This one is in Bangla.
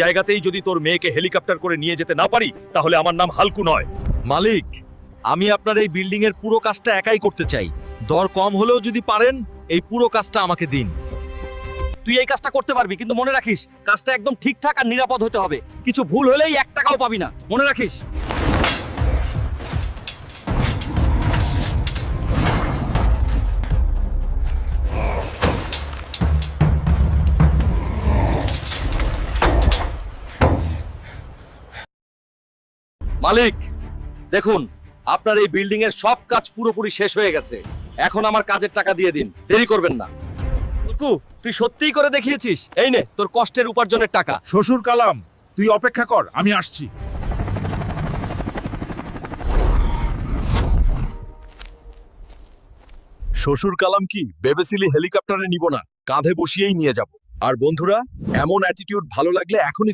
জায়গাতেই যদি তোর মেয়েকে হেলিকপ্টার করে নিয়ে যেতে না পারি তাহলে আমার নাম হালকু নয়। মালিক, আমি আপনার এই বিল্ডিং এর পুরো কাজটা একাই করতে চাই। দর কম হলেও যদি পারেন এই পুরো কাজটা আমাকে দিন। তুই এই কাজটা করতে পারবি, কিন্তু মনে রাখিস কাজটা একদম ঠিকঠাক আর নিরাপদ হতে হবে। কিছু ভুল হলেই 1 টাকাও পাবি না, মনে রাখিস। মালিক, দেখুন আপনার এই বিল্ডিং এর সব কাজ পুরোপুরি শেষ হয়ে গেছে। এখন আমার কাজের টাকা দিয়ে দিন, দেরি করবেন না। হালকু, তুই সত্যিই করে দেখিয়েছিস। এই নে তোর কষ্টের উপার্জনের টাকা। শ্বশুর কালাম, তুই অপেক্ষা কর, আমি আসছি। শ্বশুর কালাম কি ভেবেছিলি হেলিকপ্টারে নিব না, কাঁধে বসিয়েই নিয়ে যাব। আর বন্ধুরা, এমন অ্যাটিটিউড ভালো লাগলে এখনই